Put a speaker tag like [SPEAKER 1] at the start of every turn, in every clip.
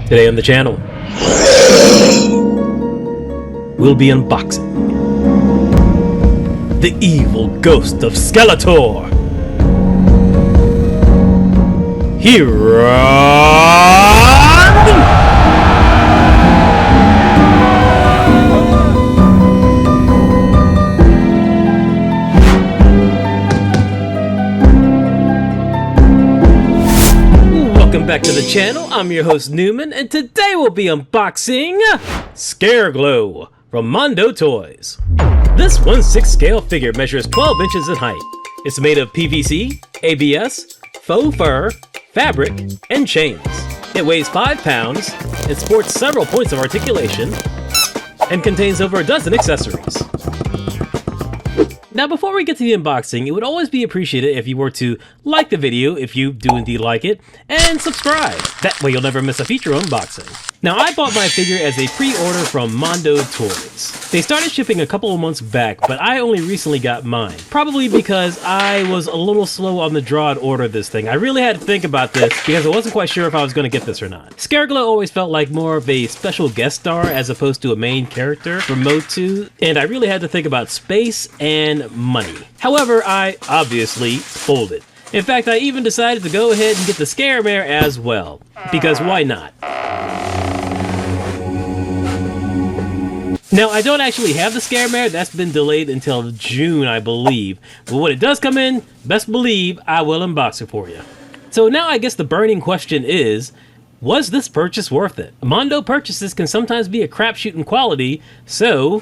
[SPEAKER 1] Today on the channel, we'll be unboxing the evil ghost of Skeletor. Welcome back to the channel. I'm your host Newman, and today we'll be unboxing Scareglow from Mondo Toys. This 1/6 scale figure measures 12 inches in height. It's made of PVC, ABS, faux fur, fabric, and chains. It weighs 5 pounds, it sports several points of articulation, and contains over a dozen accessories. Now, before we get to the unboxing, it would always be appreciated if you were to like the video, if you do indeed like it, and subscribe. That way you'll never miss a feature unboxing. Now, I bought my figure as a pre-order from Mondo Toys. They started shipping a couple of months back, but I only recently got mine. Probably because I was a little slow on the draw to order this thing. I really had to think about this because I wasn't quite sure if I was going to get this or not. Scareglow always felt like more of a special guest star as opposed to a main character from Mode 2, and I really had to think about space and money. However, I obviously folded. In fact, I even decided to go ahead and get the Scaremare as well, because why not? Now, I don't actually have the Scaremare. That's been delayed until June, I believe. But when it does come in, best believe I will unbox it for you. So now I guess the burning question is, was this purchase worth it? Mondo purchases can sometimes be a crapshoot in quality, so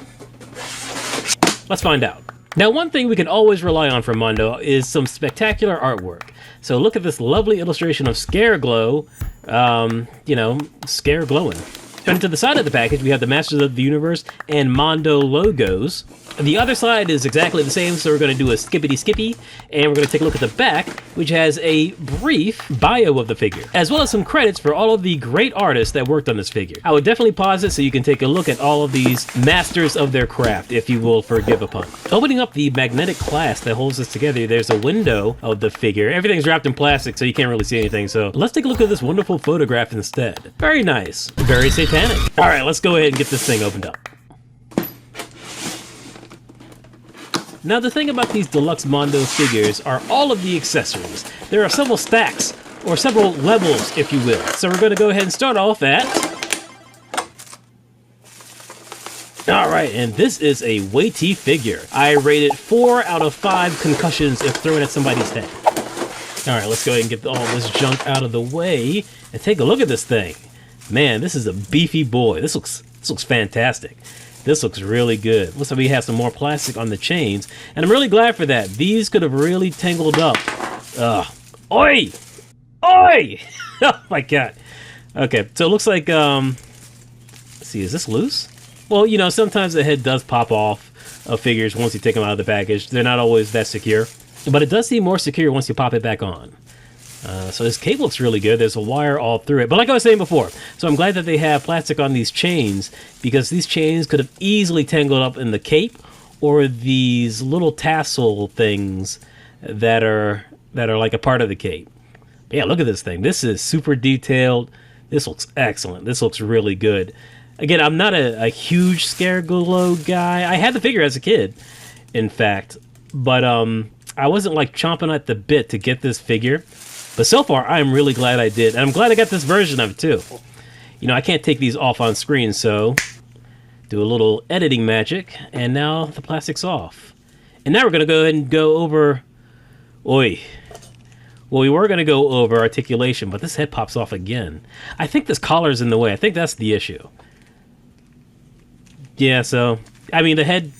[SPEAKER 1] let's find out. Now, one thing we can always rely on from Mondo is some spectacular artwork. So look at this lovely illustration of Scareglow, Scareglowing. And to the side of the package, we have the Masters of the Universe and Mondo logos. The other side is exactly the same, so we're going to do a skippity-skippy, and we're going to take a look at the back, which has a brief bio of the figure, as well as some credits for all of the great artists that worked on this figure. I would definitely pause it so you can take a look at all of these masters of their craft, if you will forgive a pun. Opening up the magnetic clasp that holds this together, there's a window of the figure. Everything's wrapped in plastic, so you can't really see anything, so let's take a look at this wonderful photograph instead. Very nice. Very satanic. All right, let's go ahead and get this thing opened up. Now, the thing about these deluxe Mondo figures are all of the accessories. There are several stacks, or several levels, if you will. So we're going to go ahead and start off at... Alright, and this is a weighty figure. I rate it 4 out of 5 concussions if thrown at somebody's head. Alright, let's go ahead and get all this junk out of the way, and take a look at this thing. Man, this is a beefy boy. This looks fantastic. This looks really good. Looks like we have some more plastic on the chains, and I'm really glad for that. These could have really tangled up. Oi! Oi! Oh my god. Okay, so it looks like, let's see, is this loose? Well, you know, sometimes the head does pop off of figures once you take them out of the package. They're not always that secure, but it does seem more secure once you pop it back on. So this cape looks really good. There's a wire all through it. But like I was saying before, so I'm glad that they have plastic on these chains, because these chains could have easily tangled up in the cape or these little tassel things that are like a part of the cape. But yeah, look at this thing. This is super detailed. This looks excellent. This looks really good. Again, I'm not a huge Scareglow guy. I had the figure as a kid, in fact, but I wasn't like chomping at the bit to get this figure. But so far, I'm really glad I did. And I'm glad I got this version of it, too. You know, I can't take these off on screen, so do a little editing magic. And now the plastic's off. And now we're going to go ahead and go over... Oi. Well, we were going to go over articulation, but this head pops off again. I think this collar's in the way. I think that's the issue. Yeah, so... I mean, the head...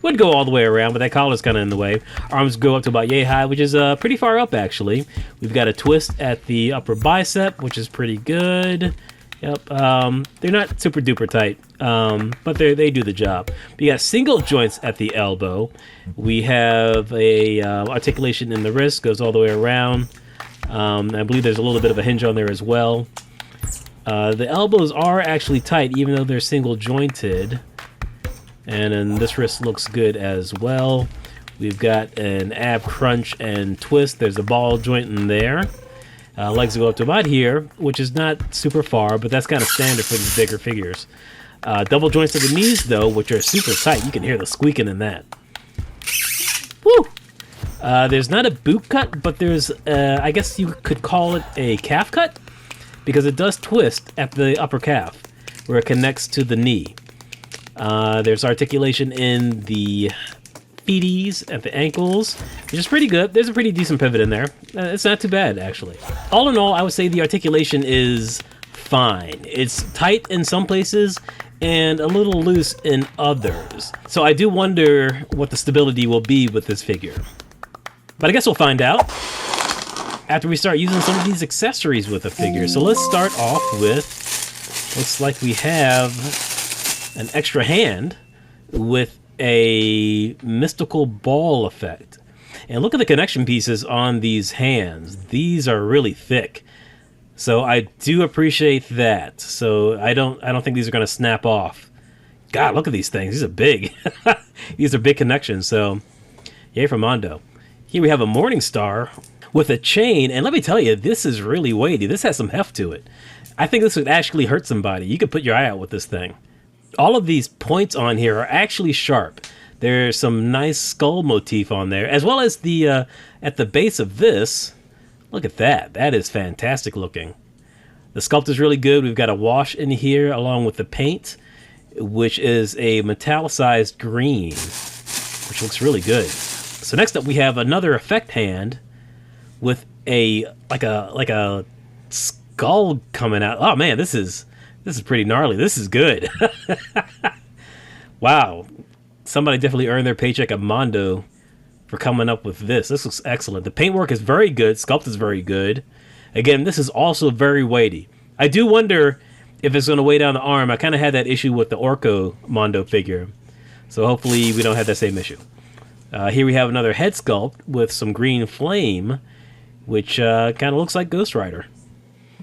[SPEAKER 1] would go all the way around, but that collar's kind of in the way. Arms go up to about yay high, which is pretty far up, actually. We've got a twist at the upper bicep, which is pretty good. Yep, they're not super duper tight, but they do the job. We got single joints at the elbow. We have a articulation in the wrist, goes all the way around. I believe there's a little bit of a hinge on there as well. The elbows are actually tight, even though they're single jointed. And then this wrist looks good as well. We've got an ab crunch and twist. There's a ball joint in there. Legs go up to about here, which is not super far, but that's kind of standard for these bigger figures. Double joints at the knees, though, which are super tight. You can hear the squeaking in that. Woo! There's not a boot cut, but there's, I guess you could call it a calf cut, because it does twist at the upper calf, where it connects to the knee. There's articulation in the feeties at the ankles, which is pretty good. There's a pretty decent pivot in there. It's not too bad, actually. All in all, I would say the articulation is fine. It's tight in some places and a little loose in others. So I do wonder what the stability will be with this figure. But I guess we'll find out after we start using some of these accessories with the figure. So let's start off with, looks like we have an extra hand with a mystical ball effect. And look at the connection pieces on these hands. These are really thick. So I do appreciate that. So I don't think these are going to snap off. God, look at these things. These are big. These are big connections. So yay for Mondo. Here we have a Morning Star with a chain. And let me tell you, this is really weighty. This has some heft to it. I think this would actually hurt somebody. You could put your eye out with this thing. All of these points on here are actually sharp. There's some nice skull motif on there, as well as the at the base of this. Look at that. That is fantastic looking. The sculpt is really good. We've got a wash in here along with the paint, which is a metallicized green, which looks really good. So next up we have another effect hand with a like a skull coming out. Oh man, this is pretty gnarly. This is good. Wow. Somebody definitely earned their paycheck at Mondo for coming up with this. This looks excellent. The paintwork is very good. Sculpt is very good. Again, this is also very weighty. I do wonder if it's going to weigh down the arm. I kind of had that issue with the Orko Mondo figure. So hopefully we don't have that same issue. Here we have another head sculpt with some green flame, which kind of looks like Ghost Rider.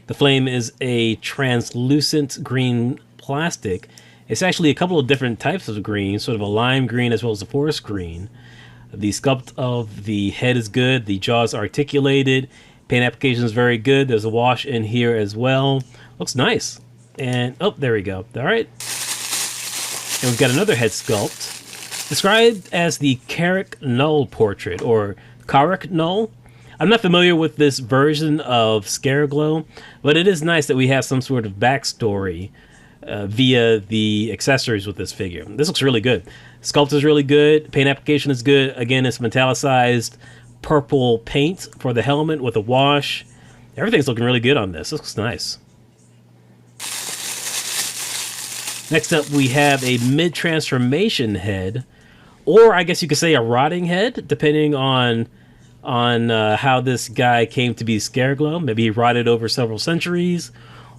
[SPEAKER 1] The flame is a translucent green plastic. It's actually a couple of different types of green, sort of a lime green as well as a forest green. The sculpt of the head is good. The jaw is articulated. Paint application is very good. There's a wash in here as well. Looks nice. And, oh, there we go. All right. And we've got another head sculpt, described as the Carrick Null portrait, or Carrick Null. I'm not familiar with this version of Scareglow, but it is nice that we have some sort of backstory via the accessories with this figure. This looks really good. Sculpt is really good. Paint application is good. Again, it's metallicized purple paint for the helmet with a wash. Everything's looking really good on this. This looks nice. Next up, we have a mid-transformation head, or I guess you could say a rotting head, depending on how this guy came to be Scareglow. Maybe he rotted over several centuries,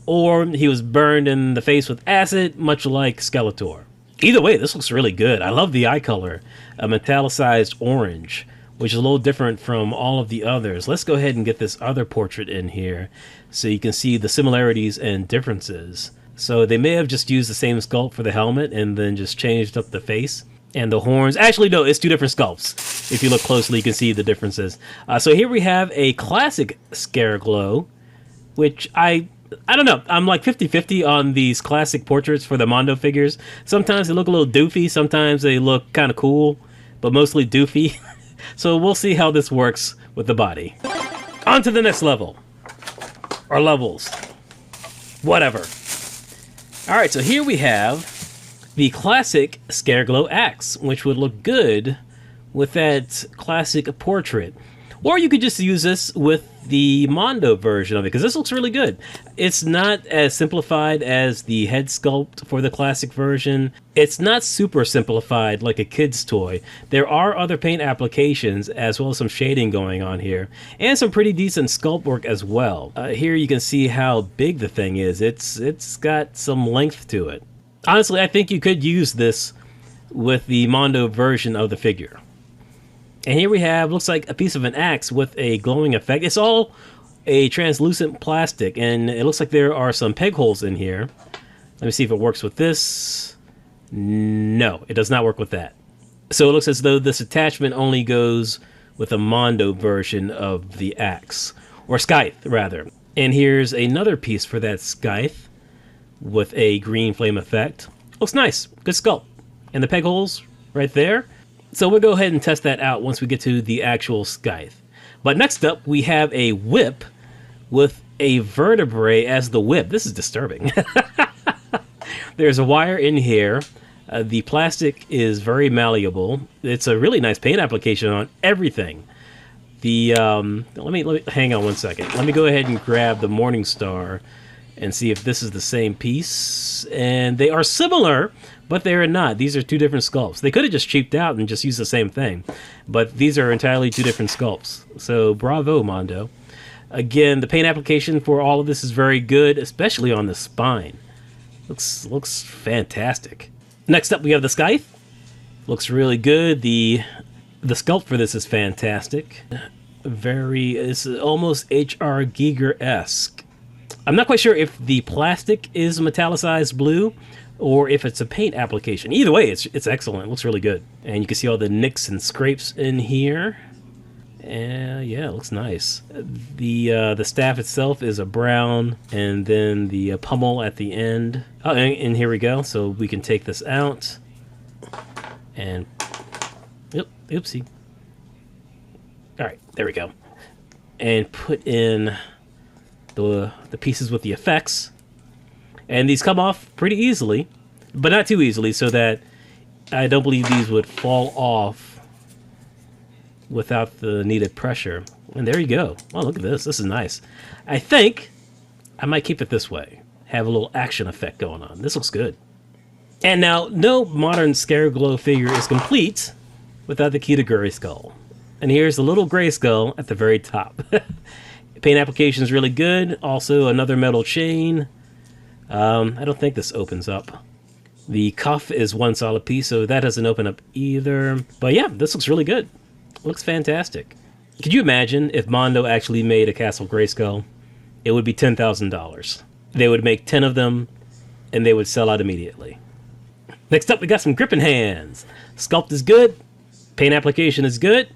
[SPEAKER 1] or he was burned in the face with acid, much like Skeletor. Either way, this looks really good. I love the eye color, a metallicized orange, which is a little different from all of the others. Let's go ahead and get this other portrait in here so you can see the similarities and differences. So they may have just used the same sculpt for the helmet and then just changed up the face and the horns. Actually, no, it's two different sculpts. If you look closely, you can see the differences. So here we have a classic Scareglow, which I don't know. I'm like 50-50 on these classic portraits for the Mondo figures. Sometimes they look a little doofy. Sometimes they look kind of cool, but mostly doofy. So we'll see how this works with the body. On to the next level. Or levels. Whatever. Alright, so here we have the classic Scareglow axe, which would look good with that classic portrait. Or you could just use this with the Mondo version of it, because this looks really good. It's not as simplified as the head sculpt for the classic version. It's not super simplified like a kid's toy. There are other paint applications as well as some shading going on here, and some pretty decent sculpt work as well. Here you can see how big the thing is. It's got some length to it. Honestly, I think you could use this with the Mondo version of the figure. And here we have, looks like a piece of an axe with a glowing effect. It's all a translucent plastic, and it looks like there are some peg holes in here. Let me see if it works with this. No, it does not work with that. So it looks as though this attachment only goes with a Mondo version of the axe. or scythe, rather. And here's another piece for that scythe with a green flame effect. Looks nice. Good sculpt. And the peg holes right there. So we'll go ahead and test that out once we get to the actual scythe. But next up, we have a whip with a vertebrae as the whip. This is disturbing. There's a wire in here. The plastic is very malleable. It's a really nice paint application on everything. Let me hang on one second. Let me go ahead and grab the Morning Star and see if this is the same piece. And they are similar, but they are not. These are two different sculpts. They could have just cheaped out and just used the same thing, but these are entirely two different sculpts. So bravo, Mondo. Again, the paint application for all of this is very good, especially on the spine. Looks fantastic. Next up, we have the scythe. Looks really good. The sculpt for this is fantastic. It's almost H.R. Giger-esque. I'm not quite sure if the plastic is metallicized blue or if it's a paint application. Either way, it's excellent. It looks really good. And you can see all the nicks and scrapes in here. And yeah, it looks nice. The staff itself is a brown, and then the pommel at the end. Oh, and here we go. So we can take this out. And oopsie. All right, there we go. And put in the pieces with the effects. And these come off pretty easily, but not too easily, so that I don't believe these would fall off without the needed pressure. And there you go. Oh, look at this. This is nice. I think I might keep it this way. Have a little action effect going on. This looks good. And now, no modern scareglow figure is complete without the Kitaguri skull. And here's the little gray skull at the very top. Paint application is really good. Also, another metal chain. I don't think this opens up. The cuff is one solid piece, so that doesn't open up either. But yeah, this looks really good. Looks fantastic. Could you imagine if Mondo actually made a Castle Grayskull? It would be $10,000. They would make 10 of them, and they would sell out immediately. Next up, we got some gripping hands. Sculpt is good. Paint application is good.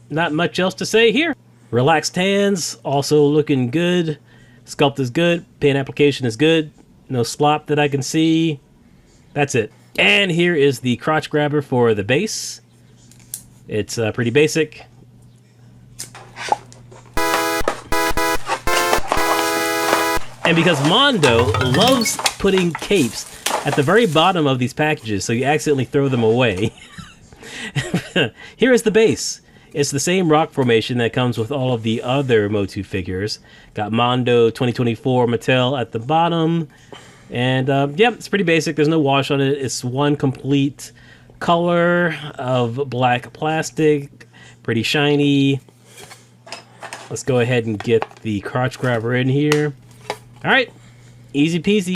[SPEAKER 1] Not much else to say here. Relaxed hands, also looking good. Sculpt is good. Paint application is good. No slop that I can see. That's it. And here is the crotch grabber for the base. It's pretty basic. And because Mondo loves putting capes at the very bottom of these packages, so you accidentally throw them away. Here is the base. It's the same rock formation that comes with all of the other Motu figures. Got Mondo 2024 Mattel at the bottom. And yeah, it's pretty basic. There's no wash on it. It's one complete color of black plastic. Pretty shiny. Let's go ahead and get the crotch grabber in here. All right, easy peasy.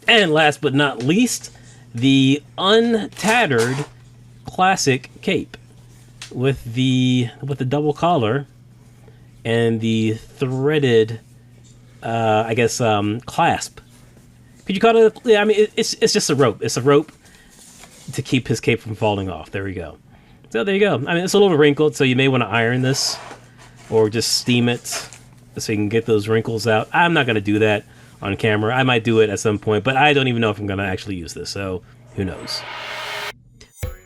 [SPEAKER 1] And last but not least, the untattered classic cape with the double collar and the threaded, I guess, clasp. Could you call it? Yeah, I mean, it's just a rope. It's a rope to keep his cape from falling off. There we go. So there you go. I mean, it's a little wrinkled, so you may want to iron this or just steam it so you can get those wrinkles out. I'm not going to do that on camera. I might do it at some point, but I don't even know if I'm going to actually use this, so who knows.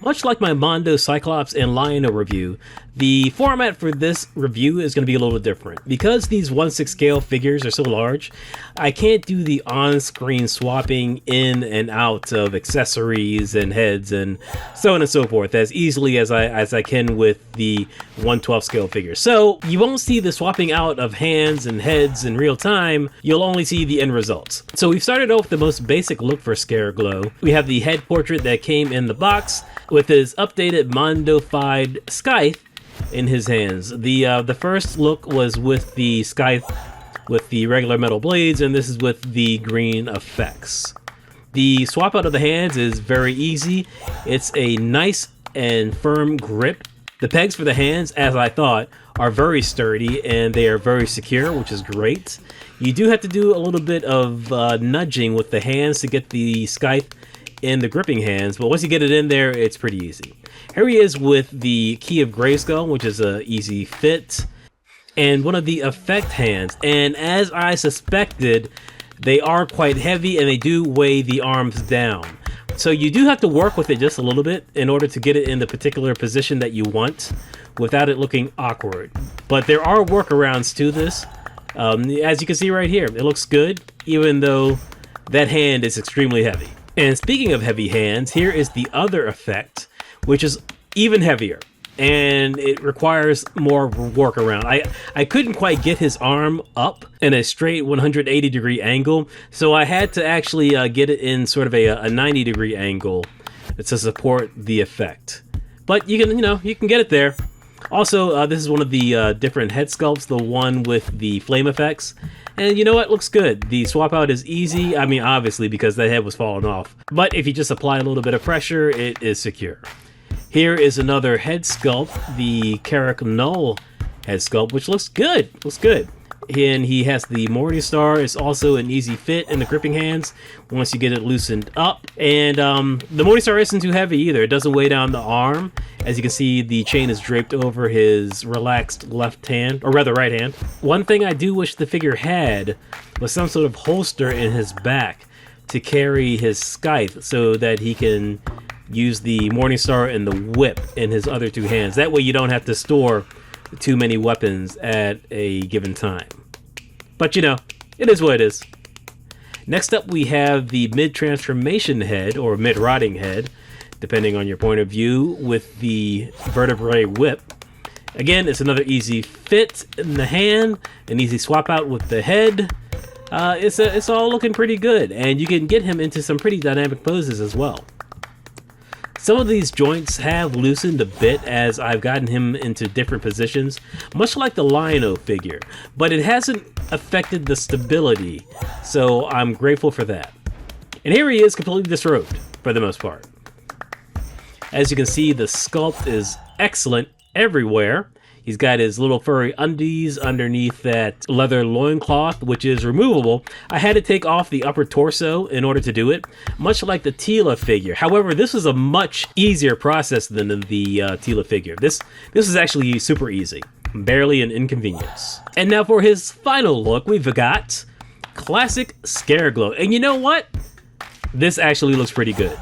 [SPEAKER 1] Much like my Mondo, Cyclops, and Lion-O review, the format for this review is going to be a little different. Because these 1/6 scale figures are so large, I can't do the on-screen swapping in and out of accessories and heads and so on and so forth as easily as I can with the 1/12 scale figures. So you won't see the swapping out of hands and heads in real time. You'll only see the end results. So we've started off with the most basic look for Scareglow. We have the head portrait that came in the box with his updated Mondo-fied scythe in his hands. The first look was with the scythe with the regular metal blades, and this is with the green effects. The swap out of the hands is very easy. It's a nice and firm grip. The pegs for the hands, as I thought, are very sturdy and they are very secure, which is great. You do have to do a little bit of nudging with the hands to get the scythe in the gripping hands, but once you get it in there, it's pretty easy. Here he is with the Key of Grayskull, which is an easy fit. and one of the effect hands. And as I suspected, they are quite heavy and they do weigh the arms down. So you do have to work with it just a little bit in order to get it in the particular position that you want without it looking awkward. But there are workarounds to this. As you can see right here, it looks good, even though that hand is extremely heavy. And speaking of heavy hands, here is the other effect, which is even heavier. And it requires more workaround. I couldn't quite get his arm up in a straight 180 degree angle, so I had to actually get it in sort of a 90 degree angle to support the effect. But you can get it there. Also, this is one of the different head sculpts, the one with the flame effects. And you know what? Looks good. The swap out is easy. I mean, obviously, because the head was falling off. But if you just apply a little bit of pressure, it is secure. Here is another head sculpt, the scareglow head sculpt, which looks good. Looks good. And he has the Morning Star. It's also an easy fit in the gripping hands once you get it loosened up. And the Morning Star isn't too heavy either. It doesn't weigh down the arm. As you can see, the chain is draped over his relaxed left hand, or rather right hand. One thing I do wish the figure had was some sort of holster in his back to carry his scythe so that he can use the Morning Star and the whip in his other two hands. That way you don't have to store too many weapons at a given time. But it is what it is. Next up we have the mid-transformation head, or mid-rotting head, depending on your point of view, with the vertebrae whip. Again, it's another easy fit in the hand, an easy swap out with the head. It's all looking pretty good, and you can get him into some pretty dynamic poses as well. Some of these joints have loosened a bit as I've gotten him into different positions, much like the Lion-O figure, but it hasn't affected the stability, so I'm grateful for that. And here he is, completely disrobed, for the most part. As you can see, the sculpt is excellent everywhere. He's got his little furry undies underneath that leather loincloth, which is removable. I had to take off the upper torso in order to do it, much like the Tila figure. However, this was a much easier process than the Tila figure. This is actually super easy, barely an inconvenience. And now for his final look, we've got classic Scareglow. And you know what? This actually looks pretty good.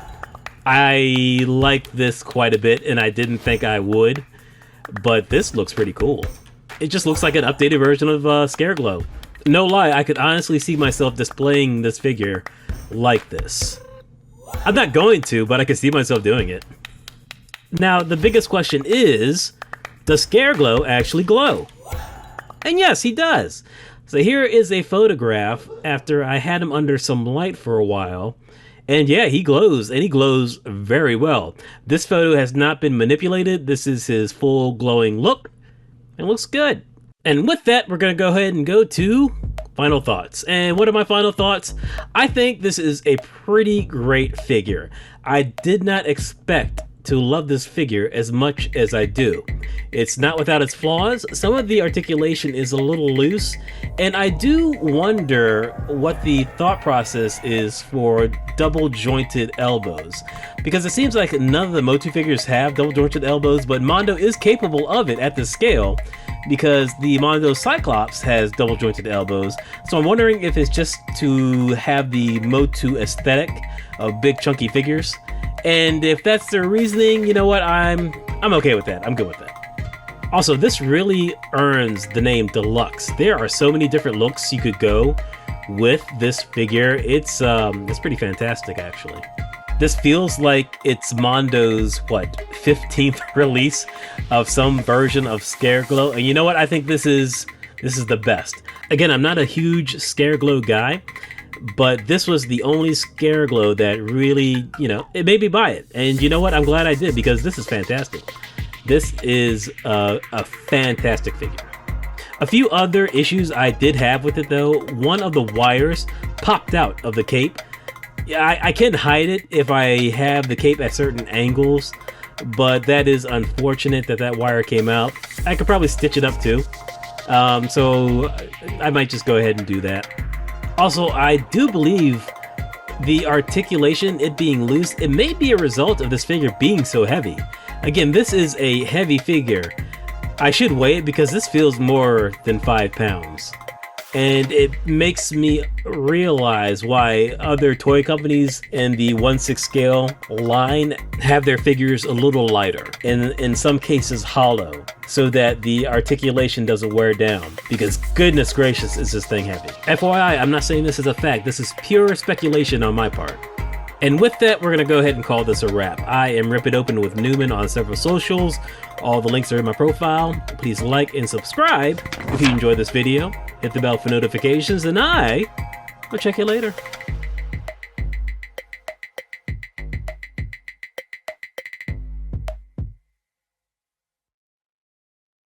[SPEAKER 1] I like this quite a bit, and I didn't think I would. But this looks pretty cool. It just looks like an updated version of Scareglow. No lie, I could honestly see myself displaying this figure like this. I'm not going to, but I can see myself doing it. Now, the biggest question is, does Scareglow actually glow? And yes, he does. So here is a photograph after I had him under some light for a while. And yeah, he glows, and he glows very well. This photo has not been manipulated. This is his full glowing look, and looks good. And with that, we're going to go ahead and go to final thoughts. And what are my final thoughts? I think this is a pretty great figure. I did not expect to love this figure as much as I do. It's not without its flaws. Some of the articulation is a little loose, and I do wonder what the thought process is for double jointed elbows, because it seems like none of the Motu figures have double jointed elbows, but Mondo is capable of it at this scale because the Mondo Cyclops has double jointed elbows. So I'm wondering if it's just to have the Motu aesthetic of big chunky figures. And if that's their reasoning, you know what, I'm okay with that. I'm good with that. Also, this really earns the name Deluxe. There are so many different looks you could go with this figure. It's pretty fantastic, actually. This feels like it's Mondo's 15th release of some version of Scareglow. And you know what? I think this is the best. Again, I'm not a huge Scareglow guy, but this was the only Scareglow that really, it made me buy it. And you know what? I'm glad I did, because this is fantastic. This is a fantastic figure. A few other issues I did have with it, though. One of the wires popped out of the cape. Yeah, I can hide it if I have the cape at certain angles, but that is unfortunate that wire came out. I could probably stitch it up too. So I might just go ahead and do that. Also, I do believe the articulation, it being loose, it may be a result of this figure being so heavy. Again, this is a heavy figure, I should weigh it because this feels more than 5 pounds. And it makes me realize why other toy companies in the 1/6 scale line have their figures a little lighter, and in some cases hollow, so that the articulation doesn't wear down, because goodness gracious is this thing heavy. FYI, I'm not saying this is a fact, this is pure speculation on my part. And with that, we're going to go ahead and call this a wrap. I am Rip It Open with Newman on several socials. All the links are in my profile. Please like and subscribe if you enjoyed this video. Hit the bell for notifications, and I will check you later.